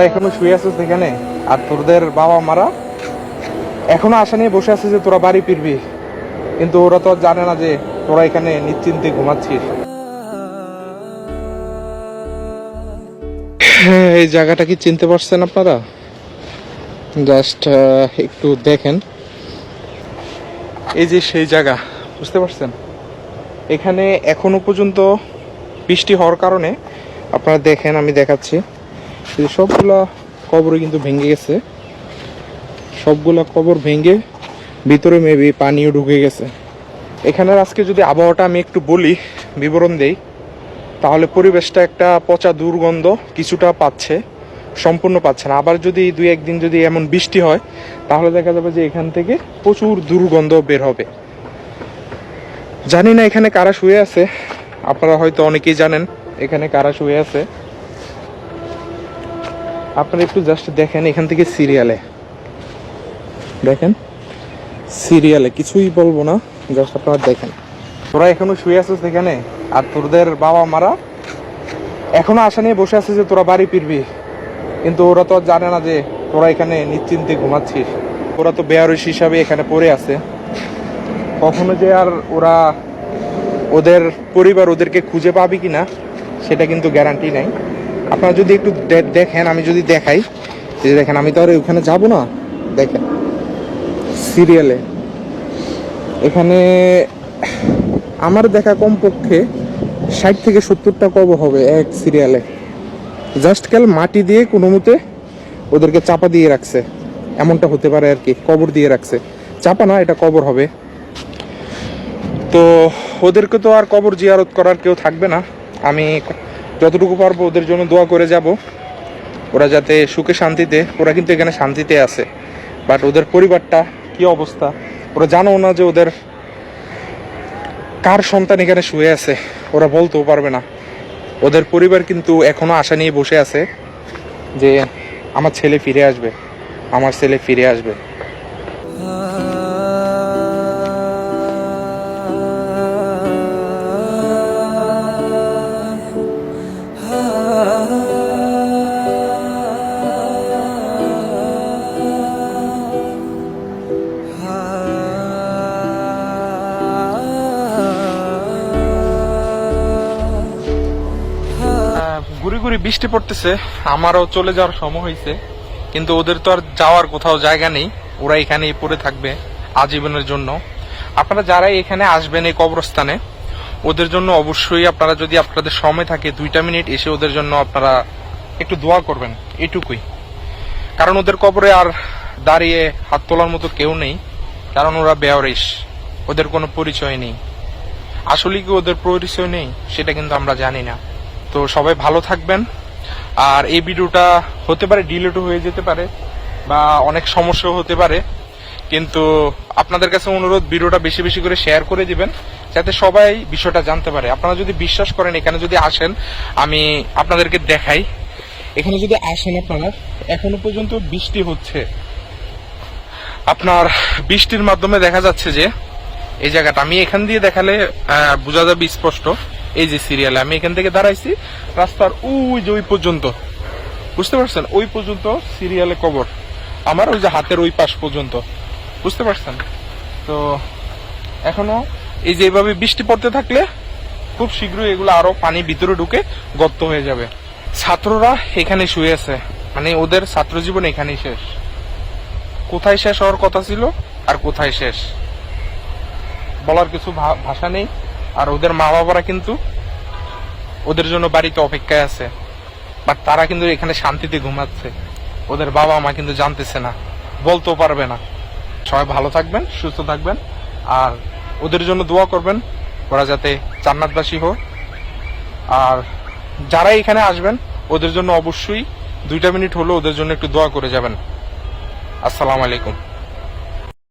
এখনো শুয়ে আছিস এখানে, আর তোদের বাবা মারা এখনো আশা নিয়ে বসে আছে যে তোরা বাড়ি ফিরবি, কিন্তু ওরা তো জানে না যে তোরা এখানে নিশ্চিন্তে ঘুমাচ্ছিস। হ্যাঁ, এই জায়গাটা কি চিনতে পারছেন আপনারা? জাস্ট একটু দেখেন, এই যে সেই জায়গা, বুঝতে পারছেন? এখানে এখনো পর্যন্ত বৃষ্টি হওয়ার কারণে আপনারা দেখেন, আমি দেখাচ্ছি, সবগুলা কবর কিন্তু ভেঙে গেছে, সবগুলা কবর ভেঙে ভিতরে মেবি পানিও ঢুকে গেছে। এখানের আজকে যদি আবহাওয়াটা আমি একটু বলি, বিবরণ দেই, তাহলে পরিবেশটা একটা পচা দুর্গন্ধ কিছুটা পাচ্ছে, সম্পূর্ণ পাচ্ছে না। আবার যদি দুই একদিন যদি এমন বৃষ্টি হয়, তাহলে দেখা যাবে যে এখান থেকে প্রচুর দুর্গন্ধ বের হবে। জানি না এখানে কারা শুয়ে আছে, আপনারা হয়তো অনেকেই জানেন এখানে কারা শুয়ে আছে। আপনারা একটু জাস্ট দেখেন, এখান থেকে সিরিয়ালে দেখেন, সিরিয়ালে কিছুই বলবো না, জাস্ট আপনারা দেখেন। তোরা এখনো শুয়ে আছিস এখানে, আর তোদের বাবা মারা এখনো আশা নিয়ে বসে আছে যে তোরা বাড়ি ফিরবি, কিন্তু ওরা তো জানে না যে তোরা এখানে নিশ্চিন্তে ঘুমাচ্ছিস। ওরা তো বেয়ারস হিসাবে এখানে পড়ে আছে। কখনো যে আর ওরা ওদের পরিবার ওদেরকে খুঁজে পাবে কিনা সেটা কিন্তু গ্যারান্টি নাই। আপনারা যদি একটু দেখেন, আমি যদি দেখাই, যে দেখেন, আমি তো আর ওখানে যাবো না। দেখেন সিরিয়ালে, এখানে আমার দেখা কমপক্ষে 60 থেকে 70টা কবর হবে এক সিরিয়ালে। জাস্ট কাল মাটি দিয়ে কোনো মতে ওদেরকে চাপা দিয়ে রাখছে, এমনটা হতে পারে আর কি, কবর দিয়ে রাখছে, চাপা না, এটা কবর হবে। তো ওদেরকে তো আর কবর জিয়ারত করার কেউ থাকবে না। আমি যতটুকু পারবো ওদের জন্য দোয়া করে যাব, ওরা যাতে সুখে শান্তিতে, ওরা কিন্তু এখানে শান্তিতে আছে, বাট ওদের পরিবারটা কি অবস্থা ওরা জানো না, যে ওদের কার সন্তান এখানে শুয়ে আছে ওরা বলতেও পারবে না। ওদের পরিবার কিন্তু এখনো আশা নিয়ে বসে আছে যে আমার ছেলে ফিরে আসবে, আমার ছেলে ফিরে আসবে। গুড়ি গুড়ি বৃষ্টি পড়তেছে, আমারও চলে যাওয়ার সময় হয়েছে, কিন্তু ওদের তো আর যাওয়ার কোথাও জায়গা নেই, ওরা এখানেই পড়ে থাকবে আজীবনের জন্য। আপনারা যারা এখানে আসবেন এই কবরস্থানে, ওদের জন্য অবশ্যই আপনারা যদি আপনাদের সময় থাকে 2টা মিনিট এসে ওদের জন্য আপনারা একটু দোয়া করবেন, এটুকুই। কারণ ওদের কবরে আর দাঁড়িয়ে হাত তোলার মতো কেউ নেই, কারণ ওরা বেয়ারিশ, ওদের কোনো পরিচয় নেই। আসলে কি ওদের পরিচয় নেই সেটা কিন্তু আমরা জানি না। তো সবাই ভালো থাকবেন। আর এই ভিডিওটা হতে পারে ডিলিটও হয়ে যেতে পারে, বা অনেক সমস্যা হতে পারে, কিন্তু আপনাদের কাছে অনুরোধ, ভিডিওটা বেশি বেশি করে শেয়ার করে দিবেন, যাতে সবাই বিষয়টা জানতে পারে। আপনারা যদি বিশ্বাস করেন, এখানে যদি আসেন, আমি আপনাদেরকে দেখাই, এখানে যদি আসেন আপনারা, এখনো পর্যন্ত বৃষ্টি হচ্ছে। আপনার বৃষ্টির মাধ্যমে দেখা যাচ্ছে যে এই জায়গাটা, আমি এখান দিয়ে দেখালে বোঝা যাবে স্পষ্ট। এই যে সিরিয়ালে আমি এখান থেকে দাঁড়াইছি, রাস্তার ওই যে ওই পর্যন্ত, বুঝতে পারছেন, ওই পর্যন্ত সিরিয়ালে কবর আমার, ওই যে হাতের ওই পাশ পর্যন্ত, বুঝতে পারছেন? তো এখনো এই যে এইভাবে বৃষ্টি পড়তে থাকলে খুব শীঘ্রই এগুলো আরো পানি ভিতরে ঢুকে গর্ত হয়ে যাবে। ছাত্ররা এখানে শুয়ে আছে, মানে ওদের ছাত্র জীবন এখানেই শেষ। কোথায় শেষ হওয়ার কথা ছিল আর কোথায় শেষ বলার কিছু ভাষা নেই। আর ওদের মা বাবারা কিন্তু ওদের জন্য বাড়িতে অপেক্ষায় আছে, বাট তারা কিন্তু এখানে শান্তিতে ঘুমাচ্ছে। ওদের বাবা মা কিন্তু জানতেছে না, বলতেও পারবে না। সবাই ভালো থাকবেন, সুস্থ থাকবেন, আর ওদের জন্য দোয়া করবেন, ওরা যাতে জান্নাতবাসী হোক। আর যারা এখানে আসবেন, ওদের জন্য অবশ্যই 2টা মিনিট হলেও ওদের জন্য একটু দোয়া করে যাবেন। আসসালামু আলাইকুম।